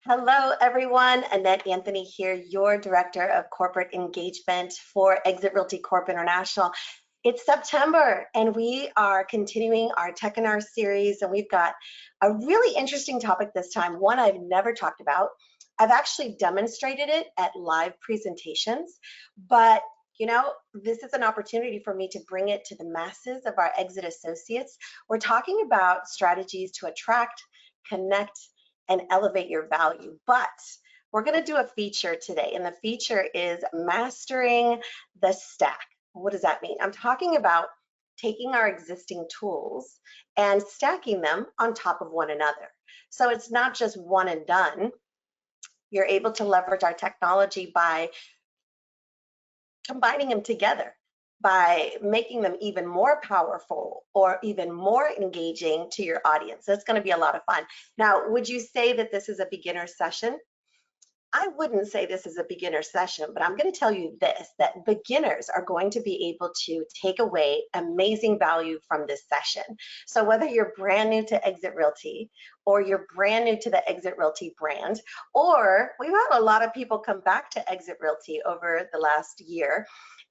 Hello, everyone. Annette Anthony here, your Director of Corporate Engagement for EXIT Realty Corp International. It's September, and we are continuing our Techinar series, and we've got a really interesting topic this time, one I've never talked about. I've actually demonstrated it at live presentations, but this is an opportunity for me to bring it to the masses of our EXIT associates. We're talking about strategies to attract, connect, and elevate your value. But we're going to do a feature today, and the feature is mastering the stack. What does that mean? I'm talking about taking our existing tools and stacking them on top of one another. So it's not just one and done. You're able to leverage our technology by combining them together, by making them even more powerful or even more engaging to your audience. That's going to be a lot of fun. Now, would you say that this is a beginner session? I wouldn't say this is a beginner session, but I'm going to tell you this, that beginners are going to be able to take away amazing value from this session. So whether you're brand new to EXIT Realty, or you're brand new to the EXIT Realty brand, or we've had a lot of people come back to EXIT Realty over the last year,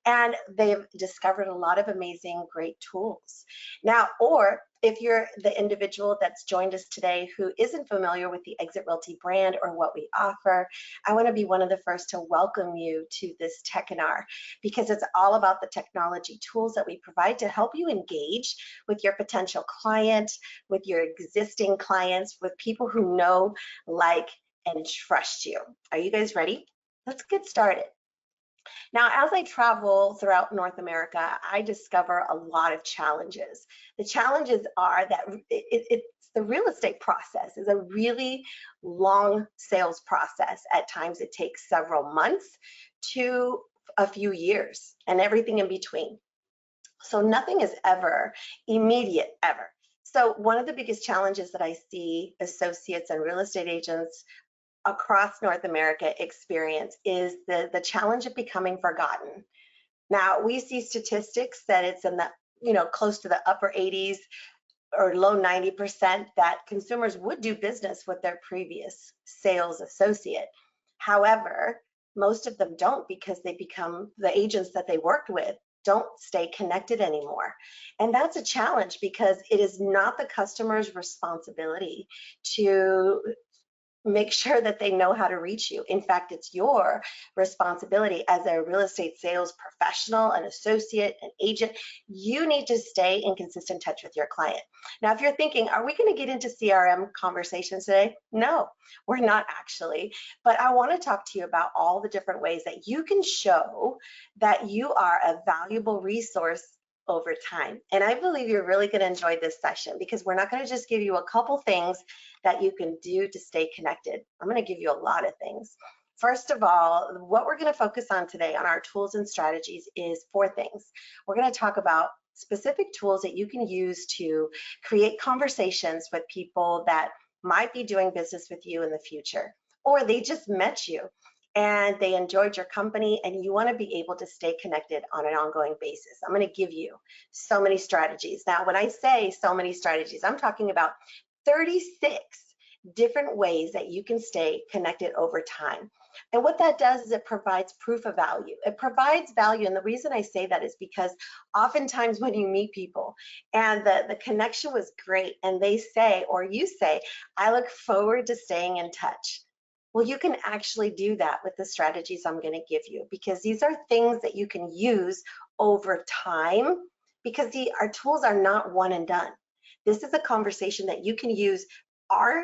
and they've discovered a lot of amazing, great tools. Now, or if you're the individual that's joined us today who isn't familiar with the EXIT Realty brand or what we offer, I want to be one of the first to welcome you to this Techinar, because it's all about the technology tools that we provide to help you engage with your potential client, with your existing clients, with people who know, like, and trust you. Are you guys ready? Let's get started. Now, as I travel throughout North America, I discover a lot of challenges. The challenges are that it's the real estate process is a really long sales process. At times it takes several months to a few years and everything in between. So nothing is ever immediate, ever. So one of the biggest challenges that I see associates and real estate agents across North America experience is the challenge of becoming forgotten. Now, we see statistics that it's in the, close to the upper 80s or low 90% that consumers would do business with their previous sales associate. However, most of them don't, because they become the agents that they worked with don't stay connected anymore. And that's a challenge, because it is not the customer's responsibility to make sure that they know how to reach you. In fact, it's your responsibility as a real estate sales professional, an associate, an agent. You need to stay in consistent touch with your client. Now, if you're thinking, are we going to get into CRM conversations today? No, we're not actually. But I want to talk to you about all the different ways that you can show that you are a valuable resource over time. And I believe you're really going to enjoy this session, because we're not going to just give you a couple things that you can do to stay connected. I'm going to give you a lot of things. First of all, what we're going to focus on today on our tools and strategies is 4 things. We're going to talk about specific tools that you can use to create conversations with people that might be doing business with you in the future, or they just met you and they enjoyed your company and you want to be able to stay connected on an ongoing basis. I'm going to give you so many strategies. Now, when I say so many strategies, I'm talking about 36 different ways that you can stay connected over time. And what that does is it provides proof of value. It provides value. And the reason I say that is because oftentimes when you meet people and the connection was great, and they say, or you say, I look forward to staying in touch. Well, you can actually do that with the strategies I'm going to give you, because these are things that you can use over time, because our tools are not one and done. This is a conversation that you can use our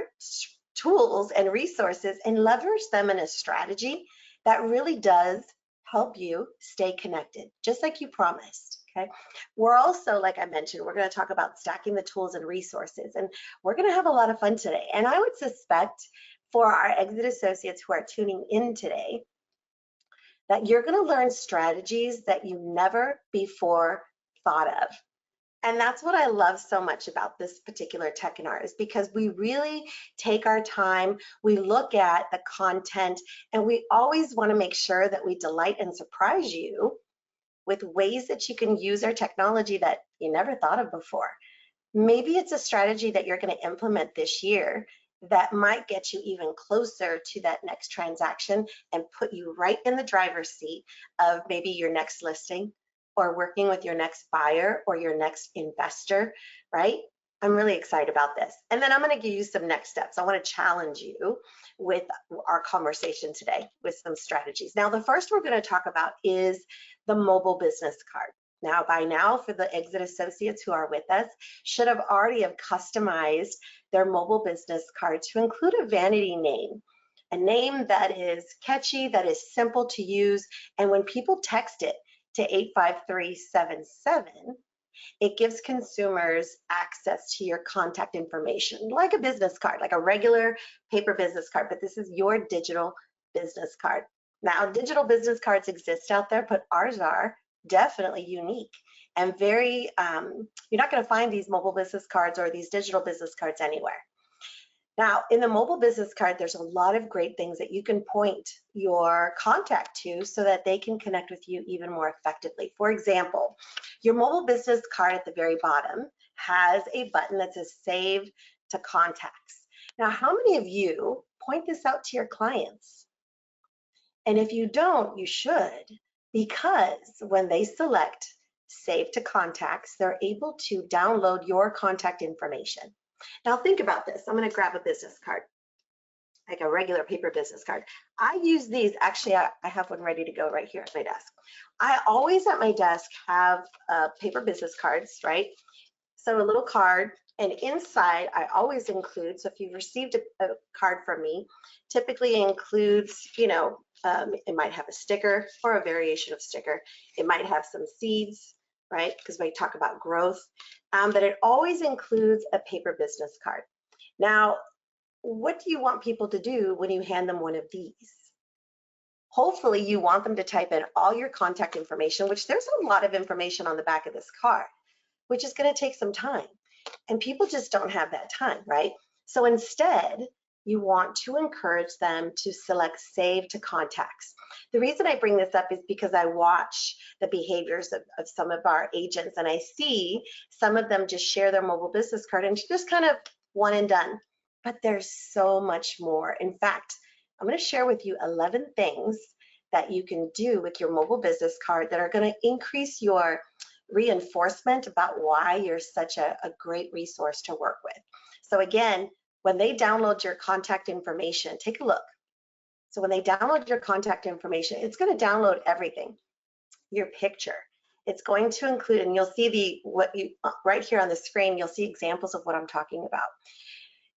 tools and resources and leverage them in a strategy that really does help you stay connected, just like you promised. Okay. We're also, like I mentioned, we're going to talk about stacking the tools and resources, and we're going to have a lot of fun today. And I would suspect for our EXIT associates who are tuning in today, that you're going to learn strategies that you never before thought of. And that's what I love so much about this particular Techinar, is because we really take our time, we look at the content, and we always want to make sure that we delight and surprise you with ways that you can use our technology that you never thought of before. Maybe it's a strategy that you're going to implement this year that might get you even closer to that next transaction and put you right in the driver's seat of maybe your next listing or working with your next buyer or your next investor, right? I'm really excited about this. And then I'm going to give you some next steps. I want to challenge you with our conversation today with some strategies. Now, the first we're going to talk about is the mobile business card. Now, by now, for the Exit associates who are with us, should have already have customized their mobile business card to include a vanity name, a name that is catchy, that is simple to use, and when people text it to 85377, it gives consumers access to your contact information, like a business card, like a regular paper business card, but this is your digital business card. Now, digital business cards exist out there, but ours are definitely unique and very, you're not gonna find these mobile business cards or these digital business cards anywhere. Now, in the mobile business card, there's a lot of great things that you can point your contact to so that they can connect with you even more effectively. For example, your mobile business card at the very bottom has a button that says Save to Contacts. Now, how many of you point this out to your clients? And if you don't, you should, because when they select Save to Contacts, they're able to download your contact information. Now think about this. I'm going to grab a business card, like a regular paper business card. I use these, actually I have one ready to go right here at my desk. I always at my desk have paper business cards, right? So a little card, and inside I always include, so if you've received a card from me, typically includes, you know, it might have a sticker or a variation of sticker. It might have some seeds, right? Because we talk about growth, but it always includes a paper business card. Now, what do you want people to do when you hand them one of these? Hopefully you want them to type in all your contact information, which there's a lot of information on the back of this card, which is going to take some time. And people just don't have that time, right? So instead, you want to encourage them to select Save to Contacts. The reason I bring this up is because I watch the behaviors of some of our agents, and I see some of them just share their mobile business card and just kind of one and done. But there's so much more. In fact, I'm going to share with you 11 things that you can do with your mobile business card that are going to increase your reinforcement about why you're such a great resource to work with. So again, when they download your contact information, take a look. So when they download your contact information, it's going to download everything. Your picture. It's going to include, and you'll see right here on the screen, you'll see examples of what I'm talking about.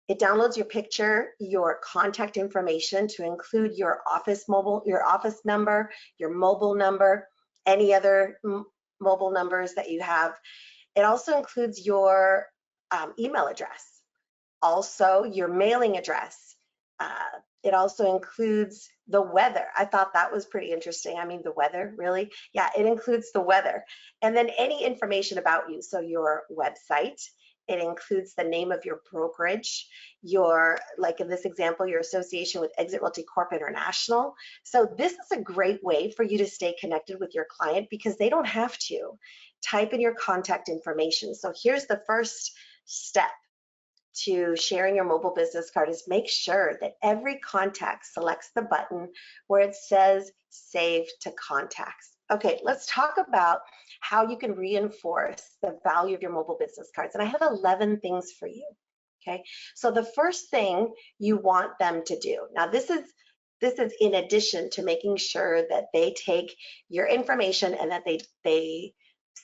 It downloads your picture, your contact information to include your office number, your mobile number, any other mobile numbers that you have. It also includes your email address. Also, your mailing address. It also includes the weather. I thought that was pretty interesting. I mean, the weather, really? Yeah, it includes the weather. And then any information about you. So your website, it includes the name of your brokerage, like in this example, your association with EXIT Realty Corp International. So this is a great way for you to stay connected with your client because they don't have to type in your contact information. So here's the first step to sharing your mobile business card is make sure that every contact selects the button where it says Save to Contacts. Okay, let's talk about how you can reinforce the value of your mobile business cards. And I have 11 things for you, okay? So the first thing you want them to do, now this is in addition to making sure that they take your information and that they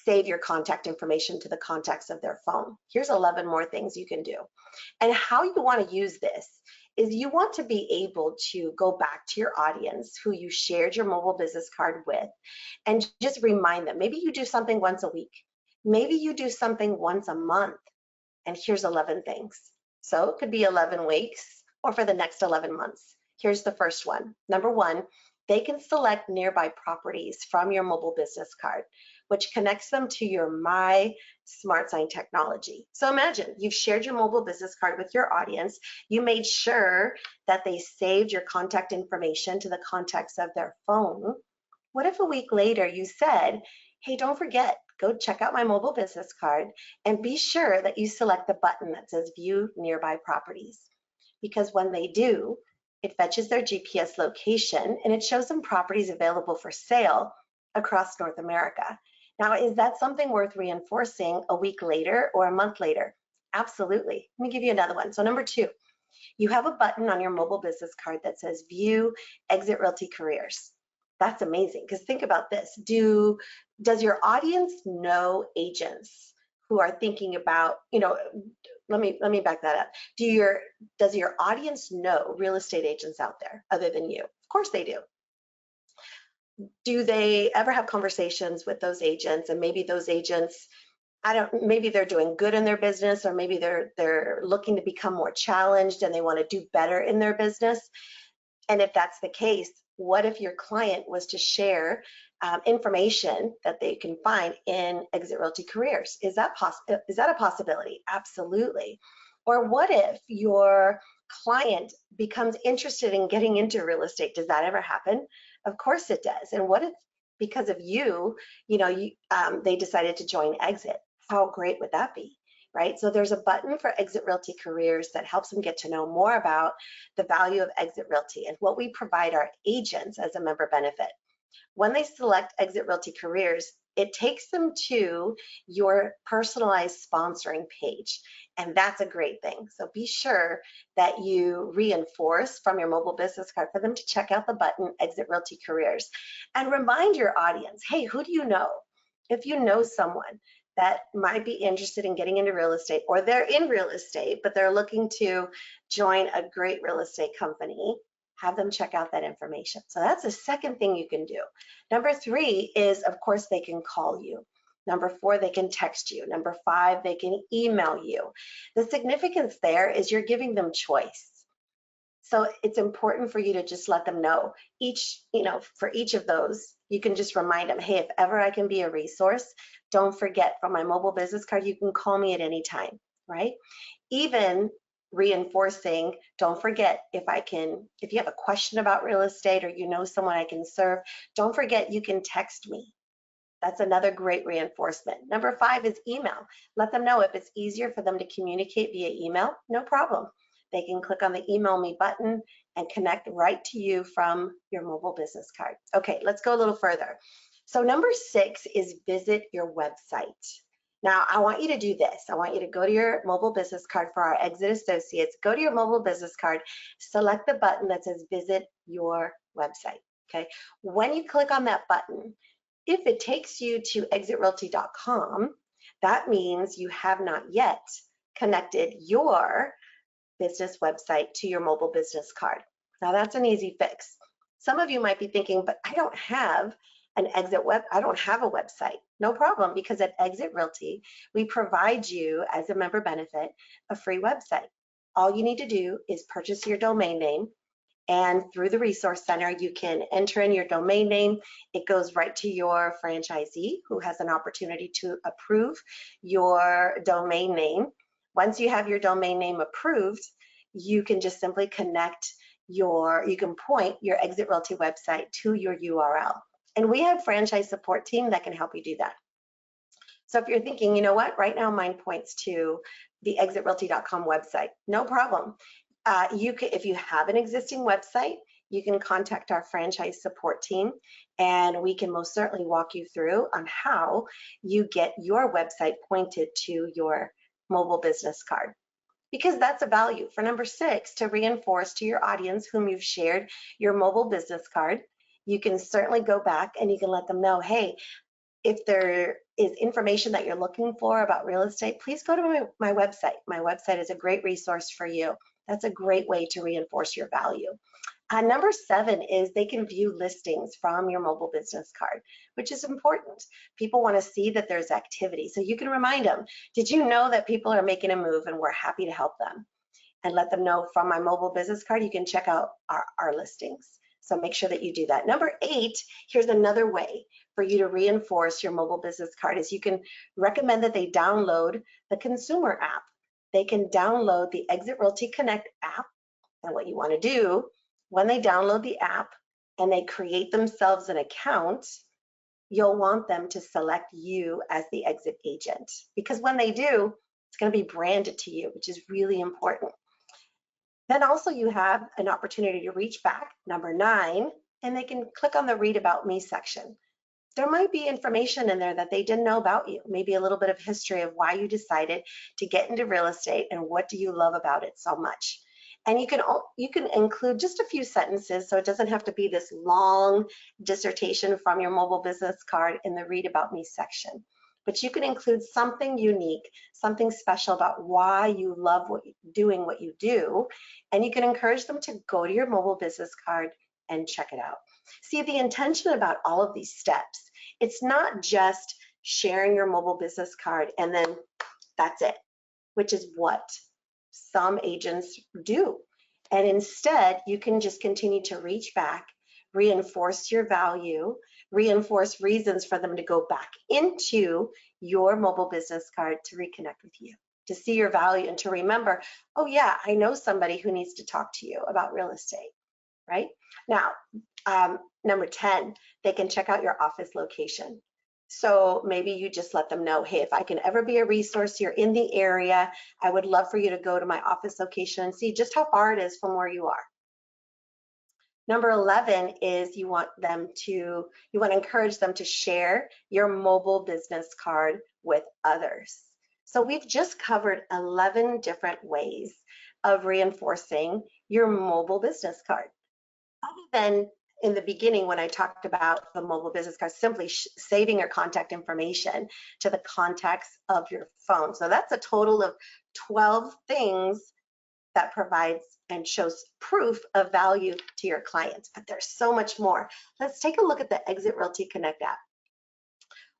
save your contact information to the contacts of their phone. Here's 11 more things you can do. And how you want to use this is you want to be able to go back to your audience who you shared your mobile business card with and just remind them. Maybe you do something once a week. Maybe you do something once a month. And here's 11 things. So it could be 11 weeks or for the next 11 months. Here's the first one. Number one, they can select nearby properties from your mobile business card, which connects them to your My Smart Sign technology. So imagine you've shared your mobile business card with your audience. You made sure that they saved your contact information to the contacts of their phone. What if a week later you said, hey, don't forget, go check out my mobile business card and be sure that you select the button that says View Nearby Properties. because when they do, it fetches their GPS location and it shows them properties available for sale across North America. Now, is that something worth reinforcing a week later or a month later? Absolutely. Let me give you another one. So number 2, you have a button on your mobile business card that says View Exit Realty Careers. That's amazing, because think about this. Does your audience know agents who are thinking about, let me back that up. Does your audience know real estate agents out there other than you? Of course they do. Do they ever have conversations with those agents, and maybe those agents, maybe they're doing good in their business, or maybe they're looking to become more challenged and they want to do better in their business? And if that's the case, what if your client was to share information that they can find in Exit Realty Careers? Is that a possibility? Absolutely. Or what if your client becomes interested in getting into real estate? Does that ever happen? Of course it does. And what if, because of they decided to join Exit? How great would that be? Right? So there's a button for Exit Realty Careers that helps them get to know more about the value of Exit Realty and what we provide our agents as a member benefit. When they select Exit Realty Careers, it takes them to your personalized sponsoring page, and that's a great thing. So be sure that you reinforce from your mobile business card for them to check out the button Exit Realty Careers, and remind your audience, hey, who do you know? If you know someone that might be interested in getting into real estate, or they're in real estate, but they're looking to join a great real estate company, have them check out that information. So that's the second thing you can do. Number 3 is, of course, they can call you. Number 4, they can text you. Number 5, they can email you. The significance there is you're giving them choice. So it's important for you to just let them know for each of those, you can just remind them, hey, if ever I can be a resource, don't forget, from my mobile business card, you can call me at any time, right? Even reinforcing, don't forget, if you have a question about real estate, or you know someone I can serve, don't forget, you can text me. That's another great reinforcement. Number 5 is email. Let them know if it's easier for them to communicate via email, no problem. They can click on the email me button and connect right to you from your mobile business card. Okay, let's go a little further. So number 6 is visit your website. Now, I want you to do this. I want you to go to your mobile business card for our Exit Associates. Go to your mobile business card, select the button that says visit your website, okay? When you click on that button, if it takes you to exitroyalty.com, that means you have not yet connected your business website to your mobile business card. Now, that's an easy fix. Some of you might be thinking, but I don't have I don't have a website. No problem, because at Exit Realty, we provide you, as a member benefit, a free website. All you need to do is purchase your domain name, and through the Resource Center, you can enter in your domain name. It goes right to your franchisee, who has an opportunity to approve your domain name. Once you have your domain name approved, you can just simply you can point your Exit Realty website to your URL. And we have franchise support team that can help you do that. So if you're thinking, you know what, right now mine points to the exitroyalty.com website, no problem. If you have an existing website, you can contact our franchise support team, and we can most certainly walk you through on how you get your website pointed to your mobile business card. Because that's a value. For number 6, to reinforce to your audience whom you've shared your mobile business card, you can certainly go back and you can let them know, hey, if there is information that you're looking for about real estate, please go to my website. My website is a great resource for you. That's a great way to reinforce your value. Number 7 is they can view listings from your mobile business card, which is important. People want to see that there's activity. So you can remind them, did you know that people are making a move and we're happy to help them? And let them know, from my mobile business card, you can check out our listings. So make sure that you do that. Number 8, here's another way for you to reinforce your mobile business card, is you can recommend that they download the consumer app. They can download the Exit Realty Connect app. And what you want to do, when they download the app and they create themselves an account, you'll want them to select you as the exit agent. Because when they do, it's going to be branded to you, which is really important. Then also you have an opportunity to reach back, number 9, and they can click on the Read About Me section. There might be information in there that they didn't know about you, maybe a little bit of history of why you decided to get into real estate and what do you love about it so much. And you can include just a few sentences, so it doesn't have to be this long dissertation from your mobile business card in the Read About Me section. But you can include something unique, something special about why you love doing what you do, and you can encourage them to go to your mobile business card and check it out. See, the intention about all of these steps, it's not just sharing your mobile business card and then that's it, which is what some agents do. And instead, you can just continue to reach back, reinforce your value, reinforce reasons for them to go back into your mobile business card to reconnect with you, to see your value and to remember, oh yeah, I know somebody who needs to talk to you about real estate, right? Now, number 10, they can check out your office location. So maybe you just let them know, hey, if I can ever be a resource, you're in the area, I would love for you to go to my office location and see just how far it is from where you are. Number 11 is you want to encourage them to share your mobile business card with others. So we've just covered 11 different ways of reinforcing your mobile business card. Other than in the beginning when I talked about the mobile business card, simply saving your contact information to the contacts of your phone. So that's a total of 12 things that provides and shows proof of value to your clients, but there's so much more. Let's take a look at the EXIT Realty Connect app.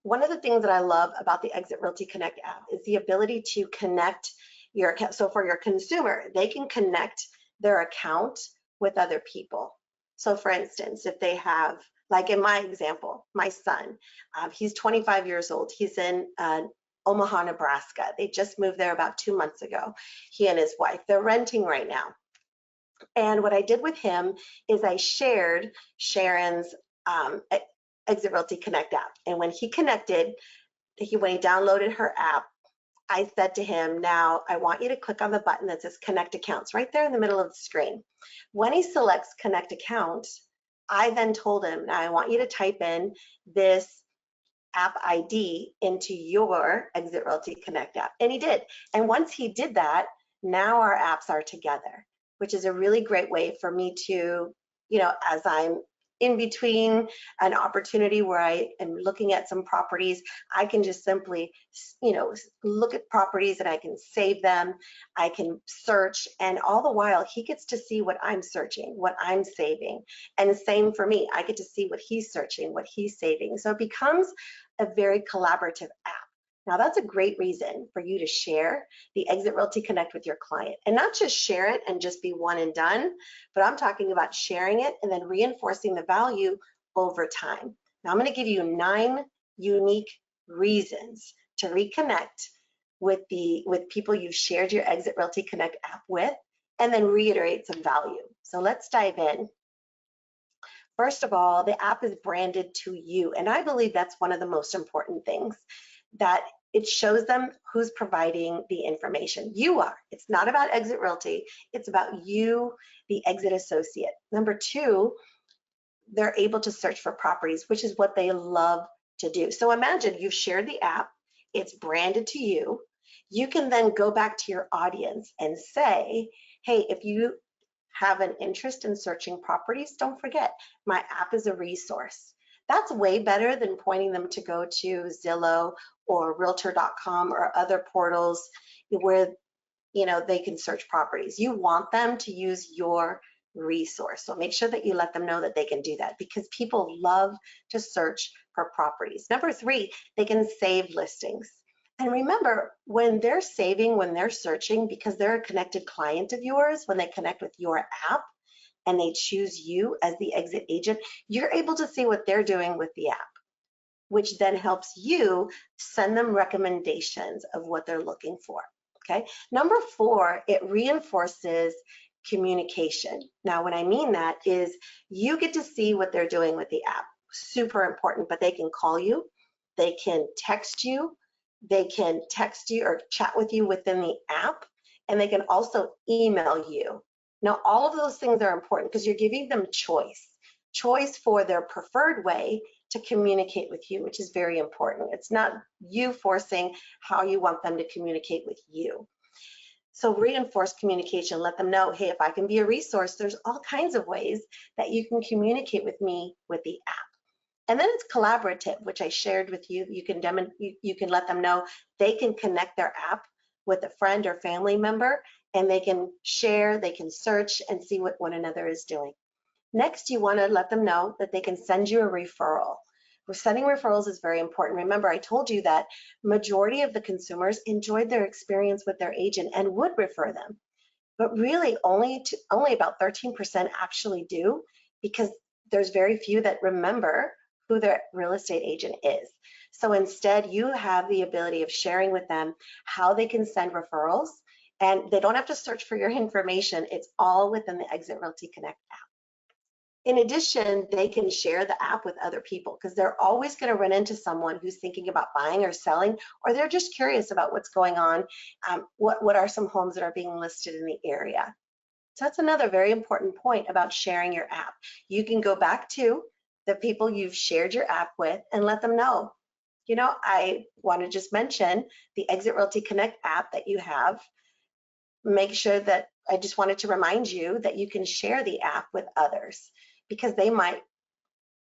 One of the things that I love about the EXIT Realty Connect app is the ability to connect your account. So for your consumer, they can connect their account with other people. So for instance, if they have, like in my example, my son, he's 25 years old. He's in Omaha, Nebraska. They just moved there about 2 months ago. He and his wife, they're renting right now. And what I did with him is I shared Sharon's EXIT Realty Connect app. And when he connected, when he downloaded her app, I said to him, now I want you to click on the button that says Connect Accounts right there in the middle of the screen. When he selects Connect Account, I then told him, now I want you to type in this app ID into your EXIT Realty Connect app. And he did. And once he did that, now our apps are together, which is a really great way for me to, as I'm in between an opportunity where I am looking at some properties, I can just simply, look at properties and I can save them. I can search, and all the while he gets to see what I'm searching, what I'm saving. And the same for me, I get to see what he's searching, what he's saving. So it becomes a very collaborative app. Now that's a great reason for you to share the EXIT Realty Connect with your client, and not just share it and just be one and done, but I'm talking about sharing it and then reinforcing the value over time. Now I'm going to give you 9 unique reasons to reconnect with people you shared your EXIT Realty Connect app with, and then reiterate some value. So let's dive in. First of all, the app is branded to you, and I believe that's one of the most important things, that it shows them who's providing the information. You are. It's not about EXIT Realty. It's about you, the exit associate. Number 2, they're able to search for properties, which is what they love to do. So imagine you've shared the app. It's branded to you. You can then go back to your audience and say, hey, if you have an interest in searching properties, don't forget, my app is a resource. That's way better than pointing them to go to Zillow or Realtor.com or other portals where they can search properties. You want them to use your resource. So make sure that you let them know that they can do that, because people love to search for properties. Number 3, they can save listings. And remember, when they're saving, when they're searching, because they're a connected client of yours, when they connect with your app and they choose you as the exit agent, you're able to see what they're doing with the app, which then helps you send them recommendations of what they're looking for. Okay. Number 4, it reinforces communication. Now, what I mean that is you get to see what they're doing with the app. Super important, but they can call you, they can text you, or chat with you within the app, and they can also email you Now, all of those things are important because you're giving them choice for their preferred way to communicate with you, which is very important. It's not you forcing how you want them to communicate with you. So reinforce communication, let them know, hey, if I can be a resource, there's all kinds of ways that you can communicate with me with the app. And then it's collaborative, which I shared with you. You can let them know they can connect their app with a friend or family member, and they can share, they can search and see what one another is doing. Next, you want to let them know that they can send you a referral. Sending referrals is very important. Remember, I told you that majority of the consumers enjoyed their experience with their agent and would refer them, but really only about 13% actually do, because there's very few that remember who their real estate agent is. So instead, you have the ability of sharing with them how they can send referrals, and they don't have to search for your information. It's all within the EXIT Realty Connect app. In addition, they can share the app with other people because they're always going to run into someone who's thinking about buying or selling, or they're just curious about what's going on. What are some homes that are being listed in the area? So that's another very important point about sharing your app. You can go back to the people you've shared your app with and let them know, you know, I want to just mention the EXIT Realty Connect app that you have. Make sure that I just wanted to remind you that you can share the app with others, because they might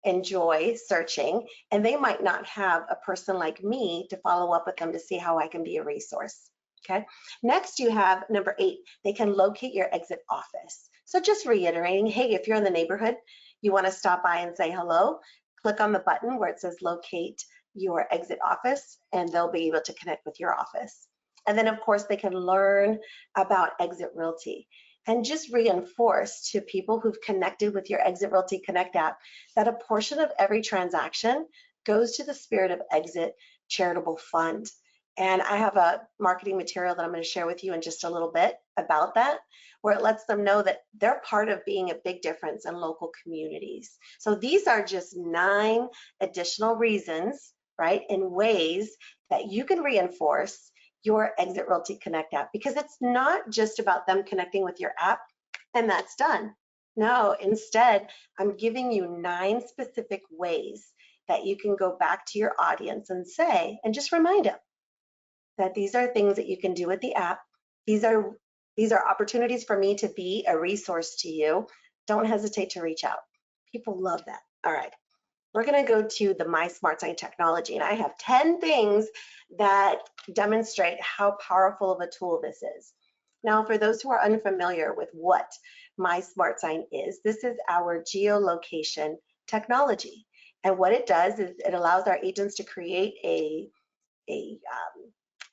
enjoy searching and they might not have a person like me to follow up with them to see how I can be a resource. Okay. Next, you have number 8, they can locate your exit office. So just reiterating, hey, if you're in the neighborhood, you want to stop by and say hello, click on the button where it says locate your exit office, and they'll be able to connect with your office. And then of course they can learn about EXIT Realty, and just reinforce to people who've connected with your EXIT Realty Connect app that a portion of every transaction goes to the Spirit of Exit charitable fund. And I have a marketing material that I'm going to share with you in just a little bit about that, where it lets them know that they're part of being a big difference in local communities. So these are just 9 additional reasons, right, and ways that you can reinforce your EXIT Realty Connect app, because it's not just about them connecting with your app and that's done. No, instead, I'm giving you 9 specific ways that you can go back to your audience and say, and just remind them that these are things that you can do with the app. These are opportunities for me to be a resource to you. Don't hesitate to reach out. People love that. All right. We're going to go to the My Smart Sign technology, and I have 10 things that demonstrate how powerful of a tool this is. Now, for those who are unfamiliar with what My Smart Sign is, this is our geolocation technology. And what it does is it allows our agents to create a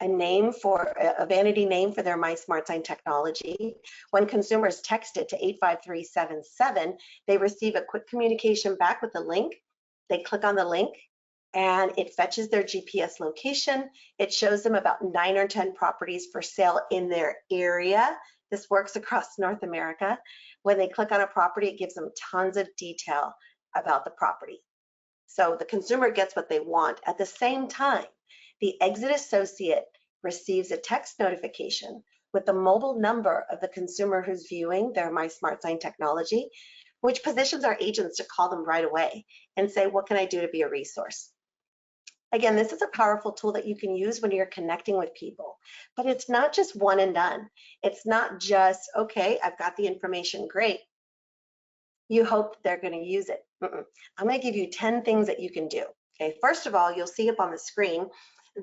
name for a vanity name for their My Smart Sign technology. When consumers text it to 85377, they receive a quick communication back with a link. They click on the link and it fetches their GPS location. It shows them about 9 or 10 properties for sale in their area. This works across North America. When they click on a property, it gives them tons of detail about the property. So the consumer gets what they want. At the same time, the exit associate receives a text notification with the mobile number of the consumer who's viewing their My Smart Sign technology, which positions our agents to call them right away and say, what can I do to be a resource? Again, this is a powerful tool that you can use when you're connecting with people, but it's not just one and done. It's not just, okay, I've got the information, great. You hope they're going to use it. I'm going to give you 10 things that you can do. Okay, first of all, you'll see up on the screen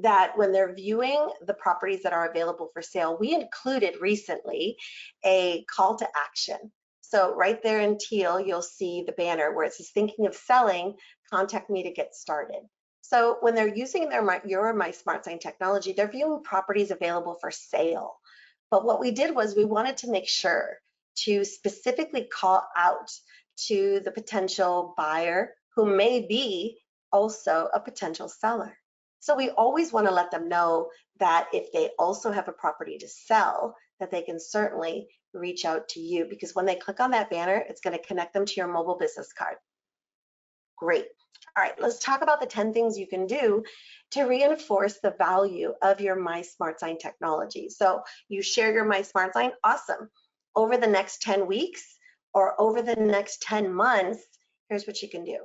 that when they're viewing the properties that are available for sale, we included recently a call to action. So right there in teal, you'll see the banner where it says, thinking of selling, contact me to get started. So when they're using your My Smart Sign technology, they're viewing properties available for sale. But what we did was we wanted to make sure to specifically call out to the potential buyer who may be also a potential seller. So we always want to let them know that if they also have a property to sell, that they can certainly reach out to you, because when they click on that banner, it's going to connect them to your mobile business card. Great. All right, let's talk about the 10 things you can do to reinforce the value of your My Smart Sign technology. So you share your My Smart Sign, awesome. over the next 10 weeks or over the next 10 months, here's what you can do.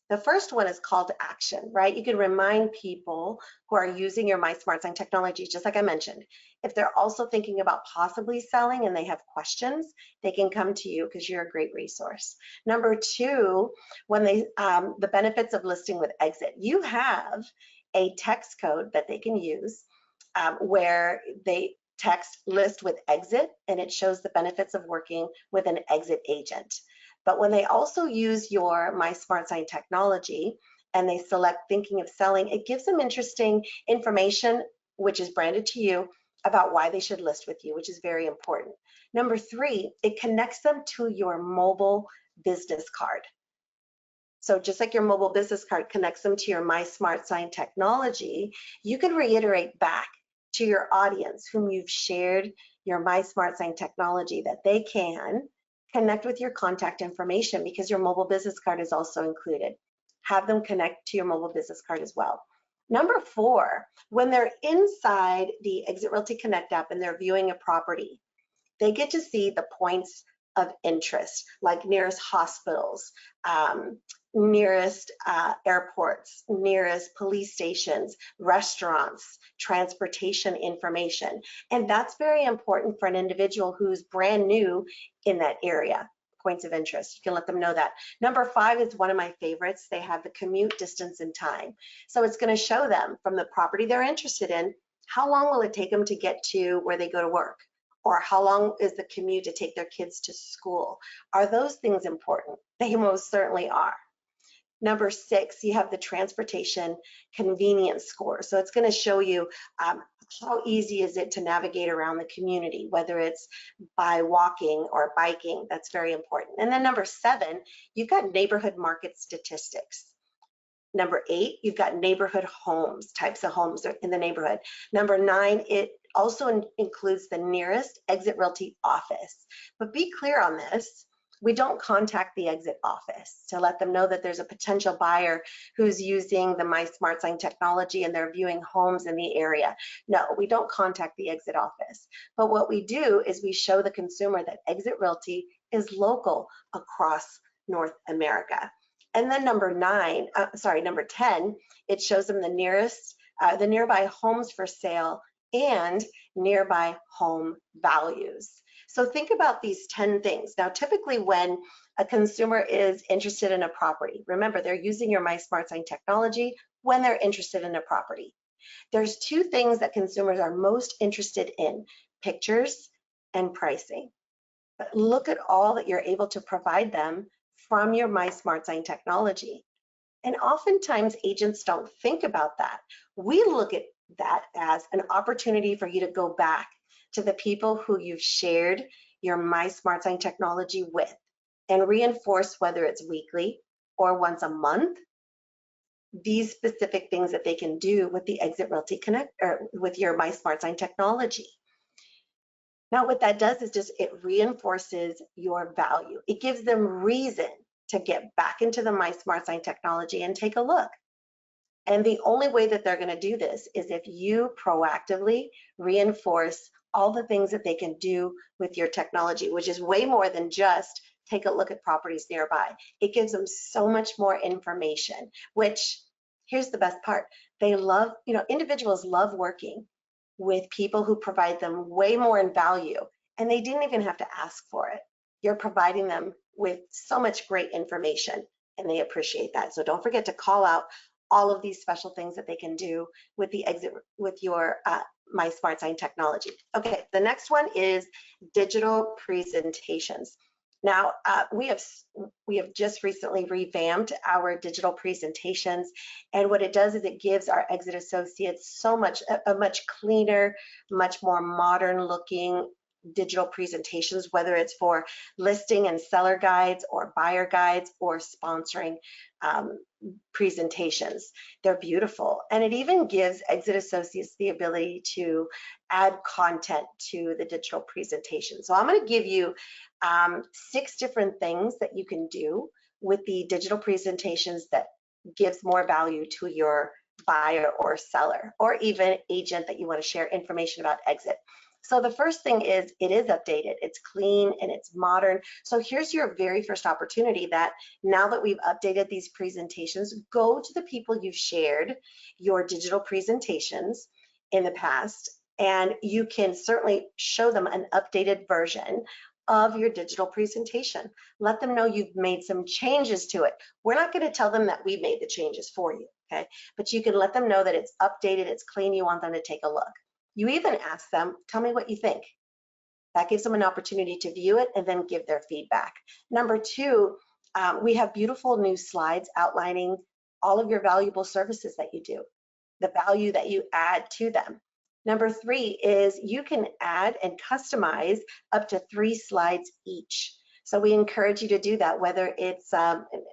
The first one is call to action, right? You can remind people who are using your My Smart Sign technology, just like I mentioned. If they're also thinking about possibly selling and they have questions, they can come to you because you're a great resource. Number two, when they the benefits of listing with Exit. You have a text code that they can use where they text list with Exit, and it shows the benefits of working with an Exit agent. But when they also use your My Smart Sign technology and they select thinking of selling, it gives them interesting information, which is branded to you, about why they should list with you, which is very important. Number three, it connects them to your mobile business card. So just like your mobile business card connects them to your My Smart Sign technology, you can reiterate back to your audience whom you've shared your My Smart Sign technology that they can connect with your contact information because your mobile business card is also included. Have them connect to your mobile business card as well. Number four, when they're inside the EXIT Realty Connect app and they're viewing a property, they get to see the points of interest, like nearest hospitals, nearest airports, nearest police stations, restaurants, transportation information. And that's very important for an individual who's brand new in that area. Points of interest, you can let them know that. Number five is one of my favorites. They have the commute, distance, and time. So it's going to show them from the property they're interested in, how long will it take them to get to where they go to work? Or how long is the commute to take their kids to school? Are those things important? They most certainly are. Number six, you have the transportation convenience score. So it's going to show you how easy is it to navigate around the community, whether it's by walking or biking. That's very important. And then number seven, you've got neighborhood market statistics. Number eight, you've got neighborhood homes, types of homes in the neighborhood. Number nine, it also includes the nearest EXIT Realty office. But be clear on this. We don't contact the Exit office to let them know that there's a potential buyer who's using the My Smart Sign technology and they're viewing homes in the area. No, we don't contact the Exit office. But what we do is we show the consumer that Exit Realty is local across North America. And then number 10, it shows them the nearby homes for sale and nearby home values. So think about these 10 things. Now, typically when a consumer is interested in a property, remember they're using your My Smart Sign technology when they're interested in a property. There's two things that consumers are most interested in, pictures and pricing. But look at all that you're able to provide them from your My Smart Sign technology. And oftentimes agents don't think about that. We look at that as an opportunity for you to go back to the people who you've shared your My Smart Sign technology with and reinforce, whether it's weekly or once a month, these specific things that they can do with the EXIT Realty Connect or with your My Smart Sign technology. Now, what that does is just it reinforces your value. It gives them reason to get back into the My Smart Sign technology and take a look. And the only way that they're going to do this is if you proactively reinforce all the things that they can do with your technology, which is way more than just take a look at properties nearby. It gives them so much more information, which here's the best part. They love, individuals love working with people who provide them way more in value, and they didn't even have to ask for it. You're providing them with so much great information, and they appreciate that. So don't forget to call out all of these special things that they can do with the EXIT, with your My Smart Sign technology. Okay, the next one is digital presentations. Now, we have just recently revamped our digital presentations, and what it does is it gives our Exit associates a much cleaner, much more modern looking digital presentations, whether it's for listing and seller guides or buyer guides or sponsoring presentations. They're beautiful, and it even gives Exit associates the ability to add content to the digital presentation. So I'm going to give you 6 different things that you can do with the digital presentations that gives more value to your buyer or seller or even agent that you want to share information about Exit. So the first thing is it is updated, it's clean and it's modern. So here's your very first opportunity that now that we've updated these presentations, go to the people you've shared your digital presentations in the past, and you can certainly show them an updated version of your digital presentation. Let them know you've made some changes to it. We're not going to tell them that we made the changes for you, okay? But you can let them know that it's updated, it's clean, you want them to take a look. You even ask them, tell me what you think. That gives them an opportunity to view it and then give their feedback. Number two, we have beautiful new slides outlining all of your valuable services that you do, the value that you add to them. Number three is you can add and customize up to 3 slides each. So we encourage you to do that, whether it's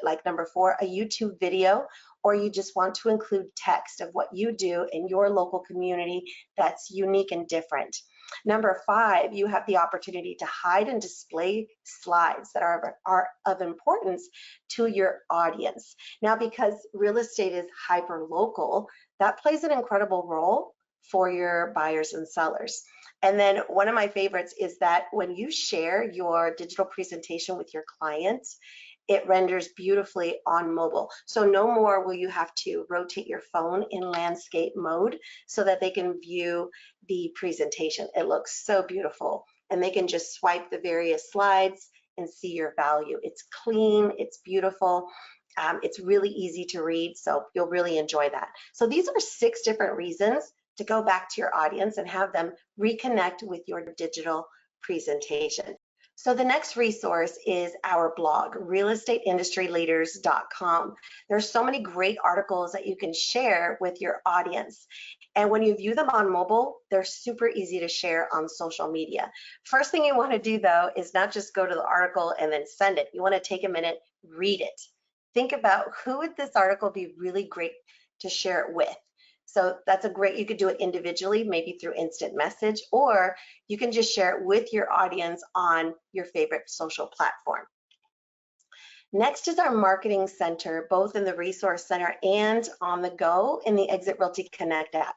like number 4, a YouTube video, or you just want to include text of what you do in your local community that's unique and different. Number 5, you have the opportunity to hide and display slides that are of importance to your audience. Now, because real estate is hyper local, that plays an incredible role for your buyers and sellers. And then one of my favorites is that when you share your digital presentation with your clients, it renders beautifully on mobile. So no more will you have to rotate your phone in landscape mode so that they can view the presentation. It looks so beautiful, and they can just swipe the various slides and see your value. It's clean, it's beautiful. It's really easy to read, so you'll really enjoy that. So these are 6 different reasons to go back to your audience and have them reconnect with your digital presentation. So the next resource is our blog, realestateindustryleaders.com. There's so many great articles that you can share with your audience. And when you view them on mobile, they're super easy to share on social media. First thing you want to do, though, is not just go to the article and then send it. You want to take a minute, read it. Think about who would this article be really great to share it with. So that's a great, you could do it individually, maybe through instant message, or you can just share it with your audience on your favorite social platform. Next is our marketing center, both in the resource center and on the go in the EXIT Realty Connect app.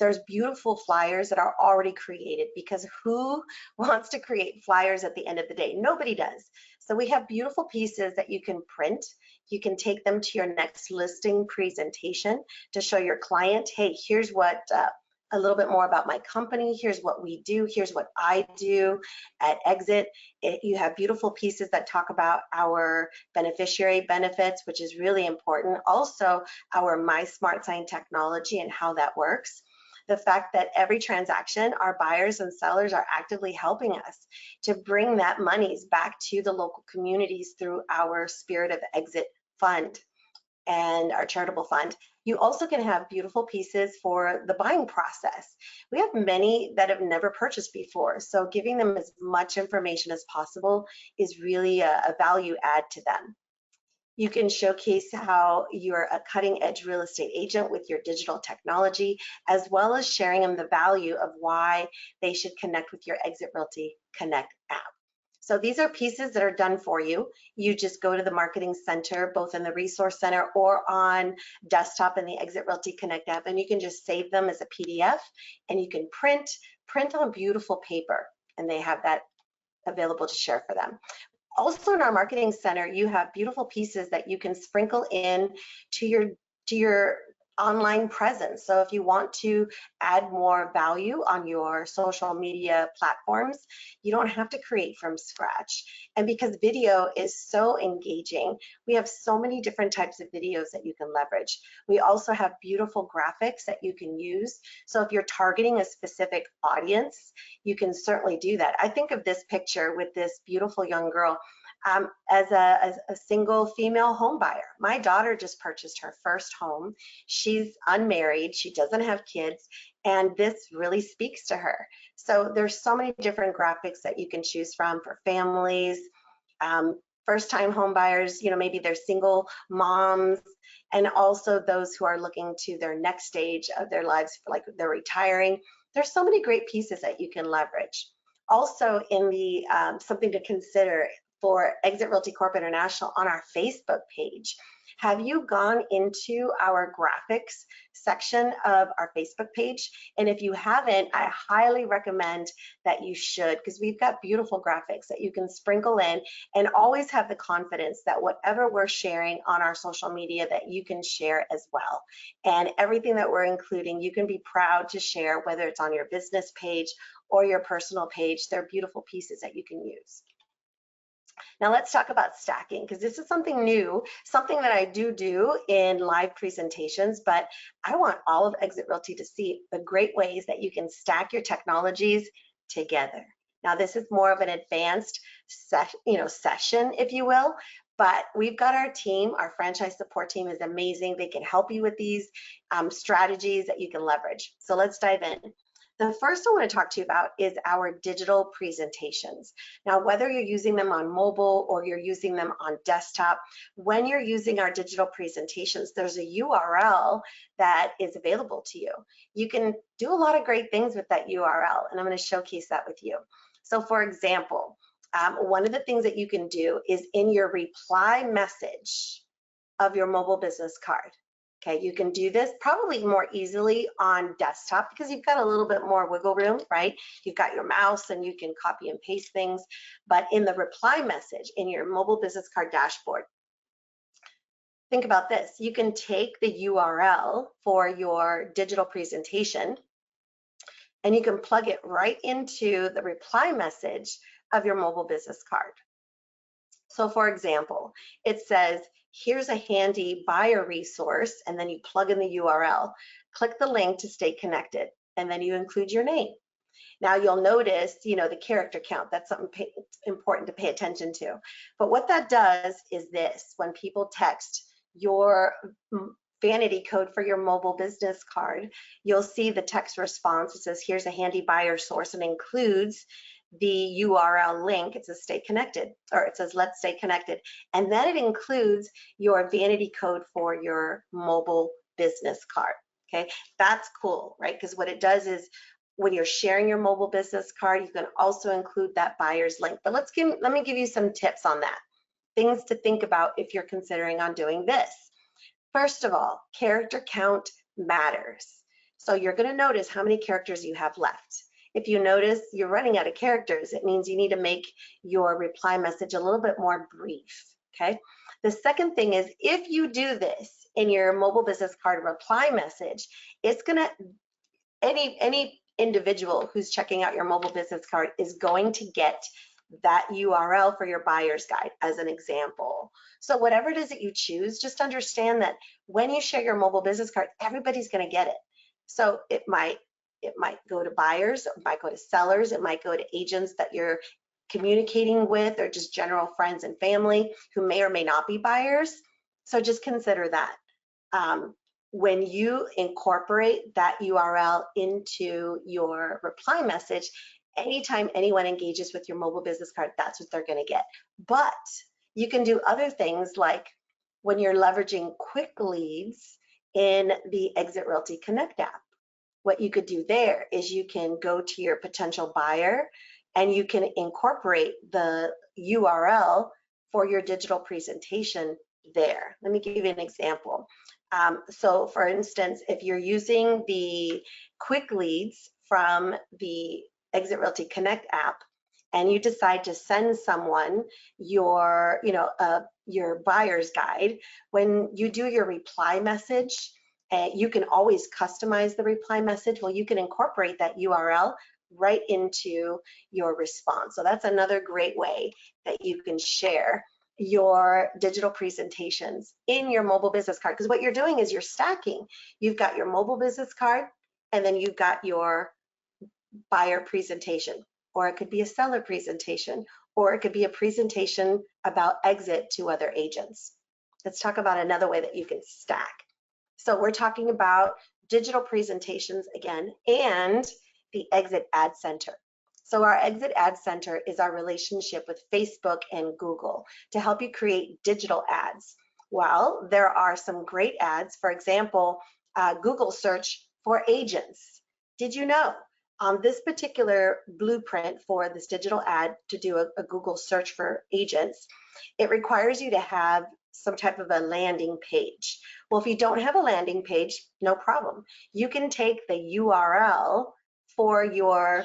There's beautiful flyers that are already created, because who wants to create flyers at the end of the day? Nobody does. So we have beautiful pieces that you can print. You can take them to your next listing presentation to show your client, hey, here's what a little bit more about my company. Here's what we do. Here's what I do at EXIT. You have beautiful pieces that talk about our beneficiary benefits, which is really important. Also, our My Smart Sign technology and how that works. The fact that every transaction, our buyers and sellers are actively helping us to bring that monies back to the local communities through our Spirit of Exit fund and our charitable fund. You also can have beautiful pieces for the buying process. We have many that have never purchased before, so giving them as much information as possible is really a value add to them. You can showcase how you're a cutting edge real estate agent with your digital technology, as well as sharing them the value of why they should connect with your EXIT Realty Connect app. So these are pieces that are done for you. You just go to the marketing center, both in the resource center or on desktop in the EXIT Realty Connect app, and you can just save them as a PDF, and you can print on beautiful paper, and they have that available to share for them. Also in our marketing center, you have beautiful pieces that you can sprinkle in to your online presence. So if you want to add more value on your social media platforms, you don't have to create from scratch. And because video is so engaging, we have so many different types of videos that you can leverage. We also have beautiful graphics that you can use. So if you're targeting a specific audience, you can certainly do that. I think of this picture with this beautiful young girl as a single female home buyer. My daughter just purchased her first home. She's unmarried, she doesn't have kids, and this really speaks to her. So there's so many different graphics that you can choose from for families, first-time home buyers, you know, maybe they're single moms, and also those who are looking to their next stage of their lives, like they're retiring. There's so many great pieces that you can leverage. Also in the something to consider for Exit Realty Corp International on our Facebook page. Have you gone into our graphics section of our Facebook page? And if you haven't, I highly recommend that you should, because we've got beautiful graphics that you can sprinkle in and always have the confidence that whatever we're sharing on our social media that you can share as well. And everything that we're including, you can be proud to share, whether it's on your business page or your personal page. They're beautiful pieces that you can use. Now let's talk about stacking, because this is something new, something that I do in live presentations, but I want all of Exit Realty to see the great ways that you can stack your technologies together. Now this is more of an advanced session, if you will, but we've got our team, our franchise support team is amazing. They can help you with these strategies that you can leverage. So let's dive in. The first I want to talk to you about is our digital presentations. Now, whether you're using them on mobile or you're using them on desktop, when you're using our digital presentations, there's a URL that is available to you. You can do a lot of great things with that URL, and I'm going to showcase that with you. So for example, one of the things that you can do is in your reply message of your mobile business card. Okay, you can do this probably more easily on desktop because you've got a little bit more wiggle room, right? You've got your mouse and you can copy and paste things. But in the reply message in your mobile business card dashboard, think about this. You can take the URL for your digital presentation and you can plug it right into the reply message of your mobile business card. So for example, it says, here's a handy buyer resource, and then you plug in the URL. Click the link to stay connected, and then you include your name. Now you'll notice, the character count. That's something important to pay attention to. But what that does is this: when people text your vanity code for your mobile business card, you'll see the text response. It says, here's a handy buyer source, and includes the URL link. It says stay connected, or it says let's stay connected. And then it includes your vanity code for your mobile business card. Okay, that's cool, right? Because what it does is when you're sharing your mobile business card, you can also include that buyer's link. But let me give you some tips on that. Things to think about if you're considering on doing this. First of all, character count matters. So you're going to notice how many characters you have left. If you notice you're running out of characters, it means you need to make your reply message a little bit more brief, okay? The second thing is, if you do this in your mobile business card reply message, it's gonna, any individual who's checking out your mobile business card is going to get that URL for your buyer's guide as an example. So whatever it is that you choose, just understand that when you share your mobile business card, everybody's gonna get it. So it might go to buyers, it might go to sellers, it might go to agents that you're communicating with, or just general friends and family who may or may not be buyers. So just consider that. When you incorporate that URL into your reply message, anytime anyone engages with your mobile business card, that's what they're going to get. But you can do other things, like when you're leveraging quick leads in the Exit Realty Connect app. What you could do there is you can go to your potential buyer and you can incorporate the URL for your digital presentation there. Let me give you an example. So for instance, if you're using the quick leads from the Exit Realty Connect app and you decide to send someone your buyer's guide, when you do your reply message, you can always customize the reply message. Well, you can incorporate that URL right into your response. So that's another great way that you can share your digital presentations in your mobile business card. Because what you're doing is you're stacking. You've got your mobile business card, and then you've got your buyer presentation, or it could be a seller presentation, or it could be a presentation about exit to other agents. Let's talk about another way that you can stack. So we're talking about digital presentations again, and the Exit Ad Center. So our Exit Ad Center is our relationship with Facebook and Google to help you create digital ads. Well, there are some great ads. For example, Google search for agents. Did you know On this particular blueprint for this digital ad to do a Google search for agents, it requires you to have some type of a landing page. Well, if you don't have a landing page, no problem. You can take the URL for your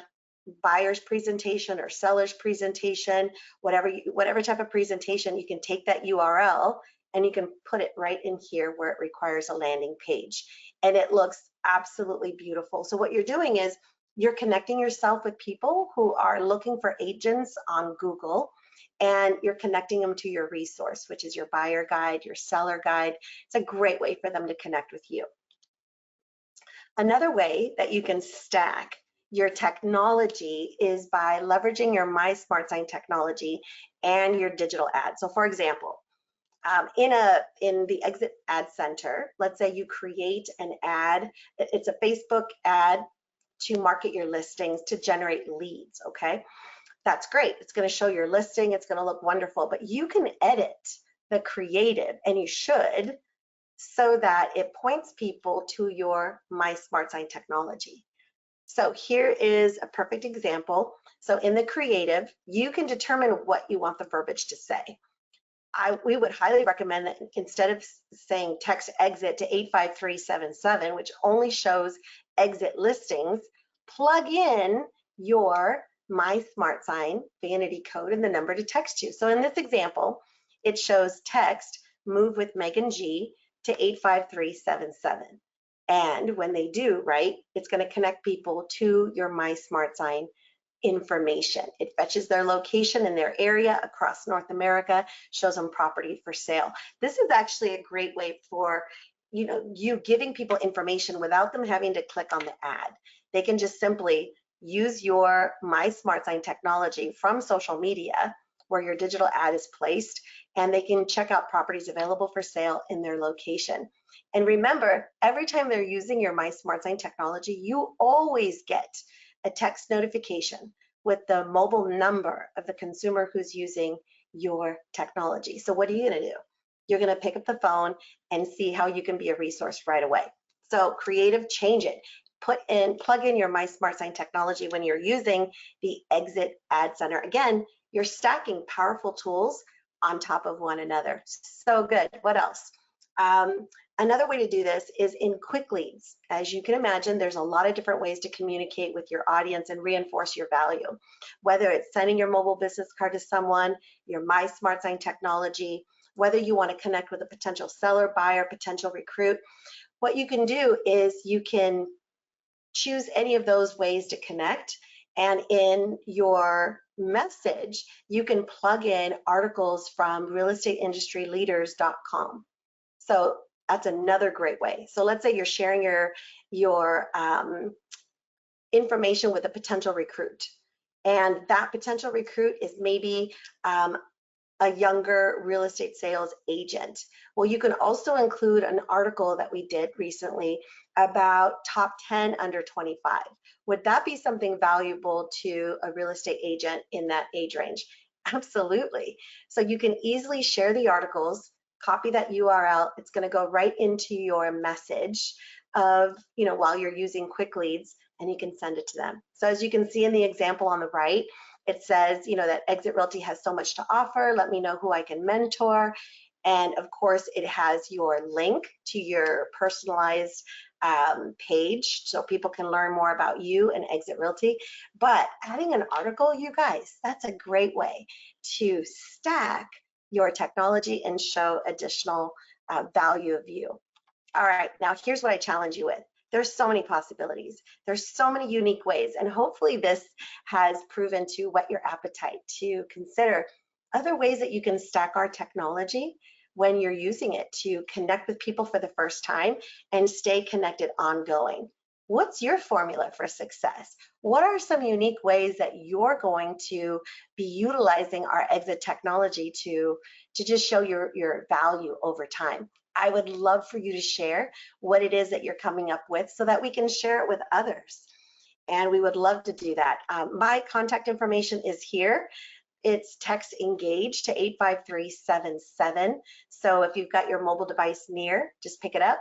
buyer's presentation or seller's presentation, whatever type of presentation, you can take that URL and you can put it right in here where it requires a landing page. And it looks absolutely beautiful. So what you're doing is you're connecting yourself with people who are looking for agents on Google, and you're connecting them to your resource, which is your buyer guide, your seller guide. It's a great way for them to connect with you. Another way that you can stack your technology is by leveraging your My Smart Sign technology and your digital ad. So for example, in the Exit Ad Center, let's say you create an ad, it's a Facebook ad to market your listings to generate leads, okay? That's great. It's going to show your listing. It's going to look wonderful, but you can edit the creative, and you should, so that it points people to your My Smart Sign technology. So here is a perfect example. So in the creative, you can determine what you want the verbiage to say. We would highly recommend that instead of saying text exit to 85377, which only shows exit listings, plug in your My Smart Sign vanity code and the number to text you. So in this example, it shows text move with Megan G to 85377. And when they do, right, it's going to connect people to your My Smart Sign information. It fetches their location in their area across North America, shows them property for sale. This is actually a great way for you giving people information without them having to click on the ad. They can just simply use your My Smart Sign technology from social media where your digital ad is placed, and they can check out properties available for sale in their location. And remember, every time they're using your My Smart Sign technology, you always get a text notification with the mobile number of the consumer who's using your technology. So what are you going to do? You're going to pick up the phone and see how you can be a resource right away. So creative, change it. Plug in your My Smart Sign technology when you're using the Exit Ad Center. Again, you're stacking powerful tools on top of one another. So good. What else? Another way to do this is in quick leads. As you can imagine, there's a lot of different ways to communicate with your audience and reinforce your value. Whether it's sending your mobile business card to someone, your My Smart Sign technology, whether you want to connect with a potential seller, buyer, potential recruit, what you can do is you can choose any of those ways to connect. And in your message, you can plug in articles from realestateindustyleaders.com. So that's another great way. So let's say you're sharing your information with a potential recruit, and that potential recruit is maybe a younger real estate sales agent. Well, you can also include an article that we did recently about top 10 under 25. Would that be something valuable to a real estate agent in that age range? Absolutely. So you can easily share the articles, copy that URL. It's going to go right into your message of, while you're using quick leads, and you can send it to them. So as you can see in the example on the right, it says, that Exit Realty has so much to offer. Let me know who I can mentor. And of course, it has your link to your personalized page so people can learn more about you and Exit Realty. But adding an article, you guys, that's a great way to stack your technology and show additional value of you. All right, now here's what I challenge you with. There's so many possibilities. There's so many unique ways, and hopefully this has proven to whet your appetite to consider other ways that you can stack our technology when you're using it to connect with people for the first time and stay connected ongoing. What's your formula for success? What are some unique ways that you're going to be utilizing our Exit technology to just show your value over time? I would love for you to share what it is that you're coming up with so that we can share it with others. And we would love to do that. My contact information is here. It's text engage to 85377. So if you've got your mobile device near, just pick it up,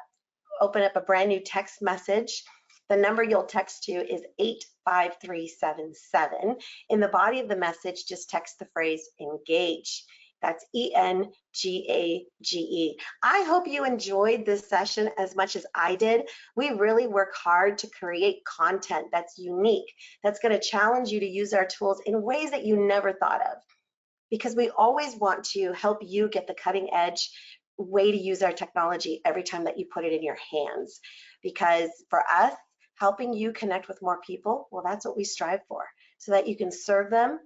open up a brand new text message, The number you'll text to is 85377. In the body of the message, just text the phrase engage. That's ENGAGE. I hope you enjoyed this session as much as I did. We really work hard to create content that's unique, that's going to challenge you to use our tools in ways that you never thought of, because we always want to help you get the cutting edge way to use our technology every time that you put it in your hands. Because for us, helping you connect with more people, well, that's what we strive for, so that you can serve them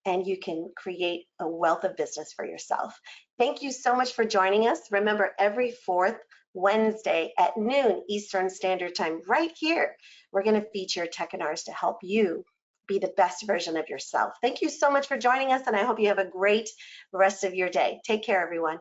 and you can create a wealth of business for yourself. Thank you so much for joining us. Remember, every fourth Wednesday at noon Eastern Standard Time, right here, we're going to feature Techinars to help you be the best version of yourself. Thank you so much for joining us, and I hope you have a great rest of your day. Take care, everyone.